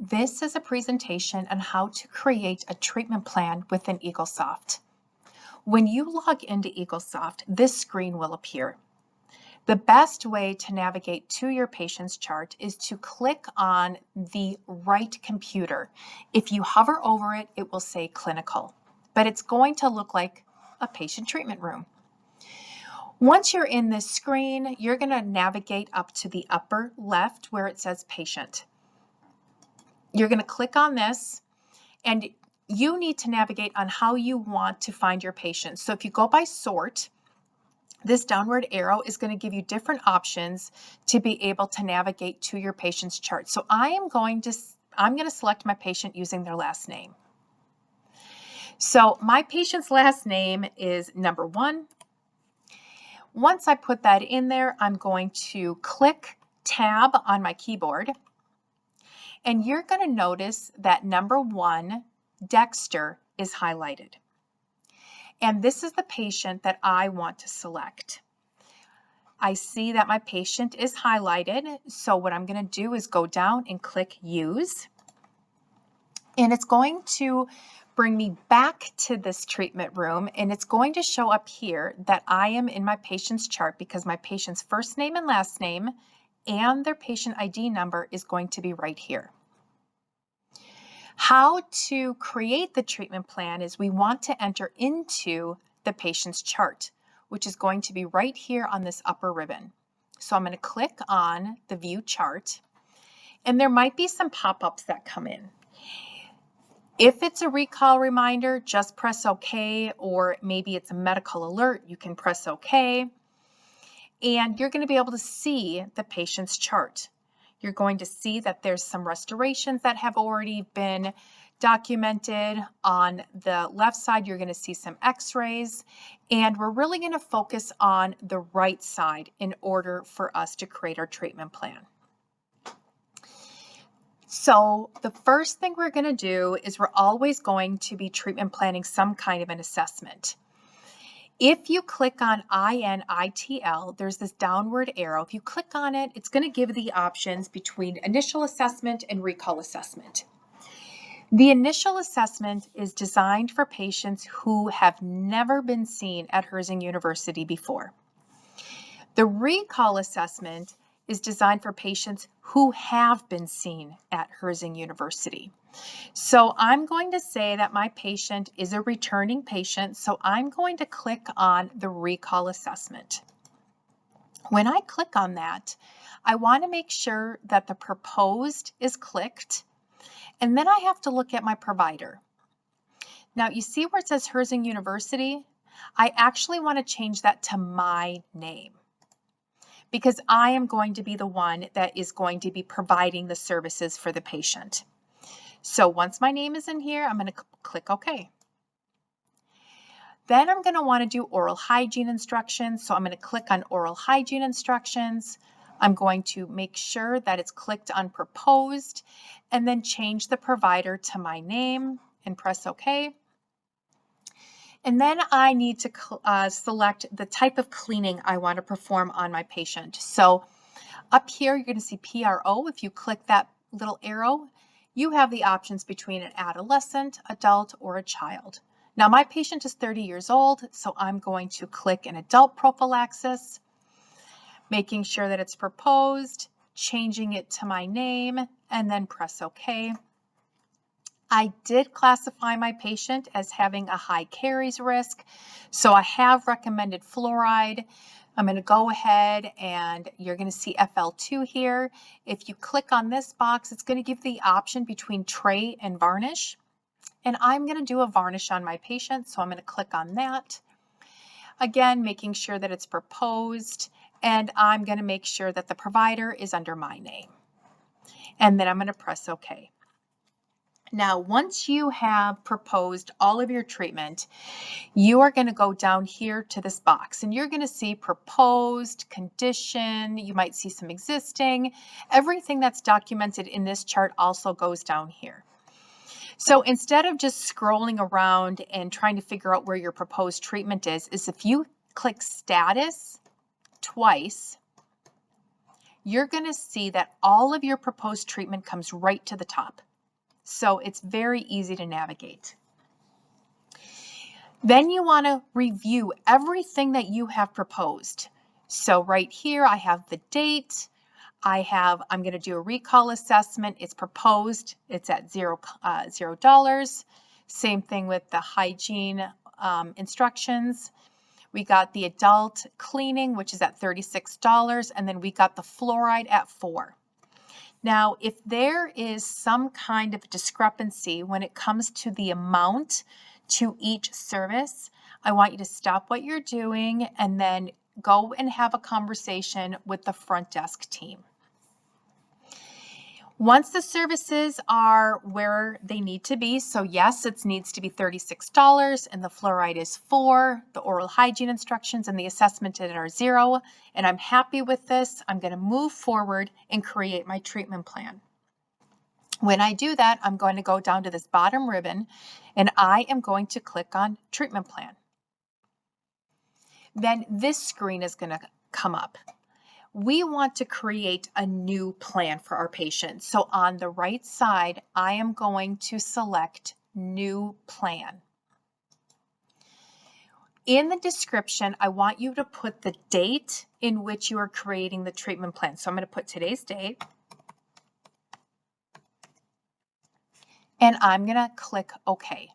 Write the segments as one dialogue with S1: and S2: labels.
S1: This is a presentation on how to create a treatment plan within Eaglesoft. When you log into Eaglesoft, this screen will appear. The best way to navigate to your patient's chart is to click on the right computer. If you hover over it, it will say clinical, but it's going to look like a patient treatment room. Once you're in this screen, you're going to navigate up to the upper left where it says patient. You're going to click on this, and you need to navigate on how you want to find your patients. So if you go by sort, this downward arrow is going to give you different options to be able to navigate to your patient's chart. So I'm going to select my patient using their last name. So my patient's last name is number 1. Once I put that in there, I'm going to click Tab on my keyboard. And you're going to notice that number 1, Dexter, is highlighted. And this is the patient that I want to select. I see that my patient is highlighted. So what I'm going to do is go down and click Use. And it's going to bring me back to this treatment room. And it's going to show up here that I am in my patient's chart because my patient's first name and last name and their patient ID number is going to be right here. How to create the treatment plan is we want to enter into the patient's chart, which is going to be right here on this upper ribbon. So I'm going to click on the View Chart, and there might be some pop-ups that come in. If it's a recall reminder, just press OK, or maybe it's a medical alert, you can press OK. And you're going to be able to see the patient's chart. You're going to see that there's some restorations that have already been documented. On the left side, you're going to see some x-rays, and we're really going to focus on the right side in order for us to create our treatment plan. So the first thing we're going to do is we're always going to be treatment planning some kind of an assessment. If you click on INITL, there's this downward arrow. If you click on it, it's going to give the options between initial assessment and recall assessment. The initial assessment is designed for patients who have never been seen at Herzing University before. The recall assessment is designed for patients who have been seen at Herzing University. So I'm going to say that my patient is a returning patient, so I'm going to click on the recall assessment. When I click on that, I want to make sure that the proposed is clicked, and then I have to look at my provider. Now you see where it says Herzing University? I actually want to change that to my name, because I am going to be the one that is going to be providing the services for the patient. So once my name is in here, I'm going to click OK. Then I'm going to want to do oral hygiene instructions. So I'm going to click on oral hygiene instructions. I'm going to make sure that it's clicked on proposed, and then change the provider to my name and press OK. And then I need to select the type of cleaning I want to perform on my patient. So up here, you're going to see PRO. If you click that little arrow, you have the options between an adolescent, adult, or a child. Now my patient is 30 years old, so I'm going to click an adult prophylaxis, making sure that it's proposed, changing it to my name, and then press OK. I did classify my patient as having a high caries risk, so I have recommended fluoride. I'm going to go ahead, and you're going to see FL2 here. If you click on this box, it's going to give the option between tray and varnish. And I'm going to do a varnish on my patient, so I'm going to click on that. Again, making sure that it's proposed, and I'm going to make sure that the provider is under my name. And then I'm going to press OK. Now, once you have proposed all of your treatment, you are going to go down here to this box, and you're going to see proposed, condition, you might see some existing. Everything that's documented in this chart also goes down here. So instead of just scrolling around and trying to figure out where your proposed treatment is if you click status twice, you're going to see that all of your proposed treatment comes right to the top. So it's very easy to navigate. Then you want to review everything that you have proposed. So right here, I have the date. I'm going to do a recall assessment. It's proposed. It's at $0. Same thing with the hygiene instructions. We got the adult cleaning, which is at $36, and then we got the fluoride at $4. Now, if there is some kind of discrepancy when it comes to the amount to each service, I want you to stop what you're doing and then go and have a conversation with the front desk team. Once the services are where they need to be, so yes, it needs to be $36 and the fluoride is $4, the oral hygiene instructions and the assessment are $0, and I'm happy with this, I'm going to move forward and create my treatment plan. When I do that, I'm going to go down to this bottom ribbon and I am going to click on treatment plan. Then this screen is going to come up. We want to create a new plan for our patient. So on the right side, I am going to select New Plan. In the description, I want you to put the date in which you are creating the treatment plan. So I'm going to put today's date. And I'm going to click OK.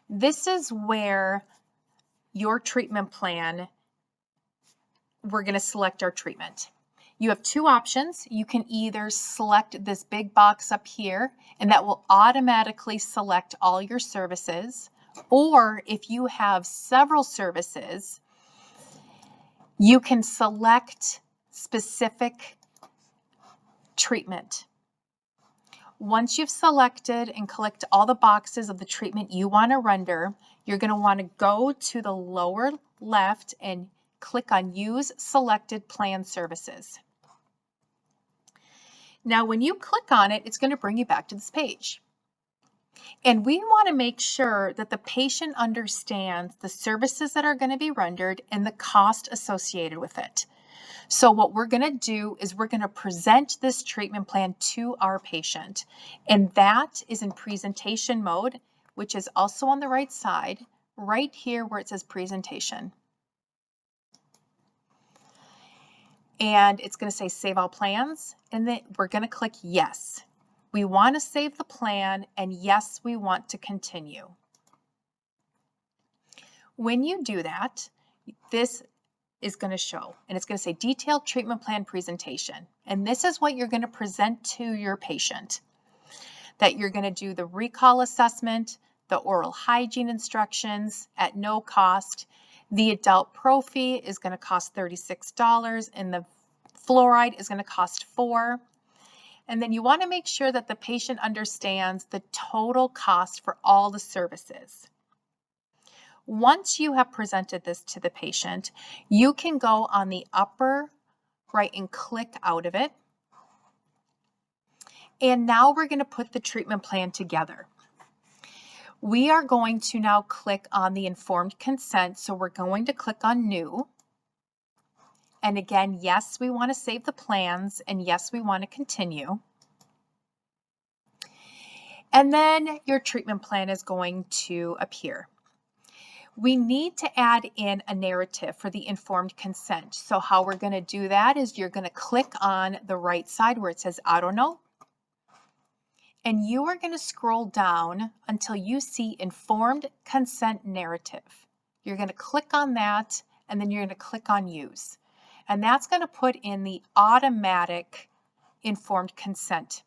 S1: This is where your treatment plan, we're going to select our treatment. You have two options. You can either select this big box up here, and that will automatically select all your services. Or if you have several services, you can select specific treatment. Once you've selected and clicked all the boxes of the treatment you want to render, you're going to want to go to the lower left and click on Use Selected Plan Services. Now, when you click on it, it's going to bring you back to this page. And we want to make sure that the patient understands the services that are going to be rendered and the cost associated with it. So what we're going to do is we're going to present this treatment plan to our patient. And that is in presentation mode, which is also on the right side, right here where it says presentation. And it's going to say save all plans, and then we're going to click yes. We want to save the plan, and yes, we want to continue. When you do that, this is going to show, and it's going to say detailed treatment plan presentation. And this is what you're going to present to your patient. That you're going to do the recall assessment, the oral hygiene instructions at no cost. The adult prophy is going to cost $36 and the fluoride is going to cost $4. And then you want to make sure that the patient understands the total cost for all the services. Once you have presented this to the patient, you can go on the upper right and click out of it. And now we're going to put the treatment plan together. We are going to now click on the informed consent. So we're going to click on New. And again, yes, we want to save the plans, and yes, we want to continue. And then your treatment plan is going to appear. We need to add in a narrative for the informed consent. So how we're going to do that is you're going to click on the right side where it says Auto Note. And you are going to scroll down until you see informed consent narrative. You're going to click on that, and then you're going to click on Use. And that's going to put in the automatic informed consent.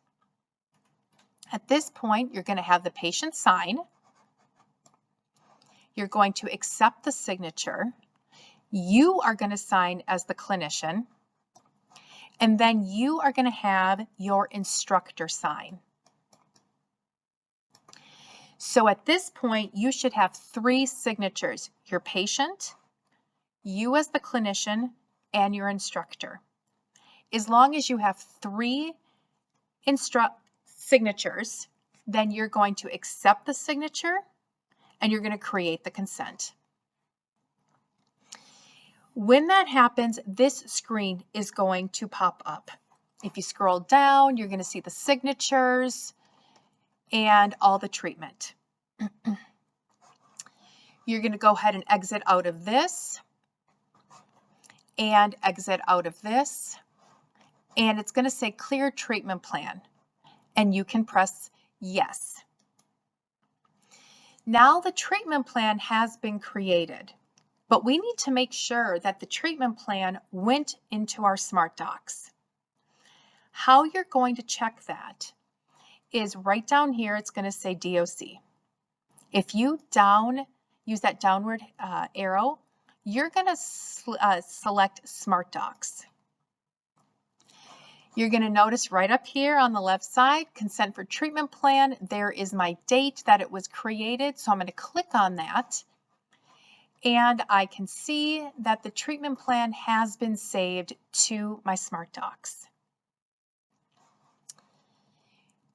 S1: At this point, you're going to have the patient sign. You're going to accept the signature. You are going to sign as the clinician. And then you are going to have your instructor sign. So at this point, you should have 3 signatures: your patient, you as the clinician, and your instructor. As long as you have 3 signatures, then you're going to accept the signature and you're going to create the consent. When that happens, this screen is going to pop up. If you scroll down, you're going to see the signatures and all the treatment. You're going to go ahead and exit out of this and exit out of this. And it's going to say clear treatment plan. And you can press yes. Now the treatment plan has been created, but we need to make sure that the treatment plan went into our Smart Docs. How you're going to check that is right down here, it's going to say DOC. If you use that downward arrow, you're going to select Smart Docs. You're going to notice right up here on the left side, consent for treatment plan, there is my date that it was created. So I'm going to click on that. And I can see that the treatment plan has been saved to my Smart Docs.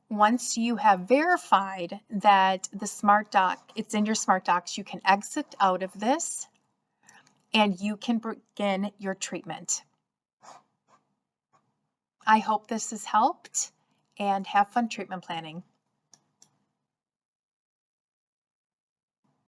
S1: Once you have verified that the Smart Doc, it's in your Smart Docs, you can exit out of this and you can begin your treatment. I hope this has helped, and have fun treatment planning.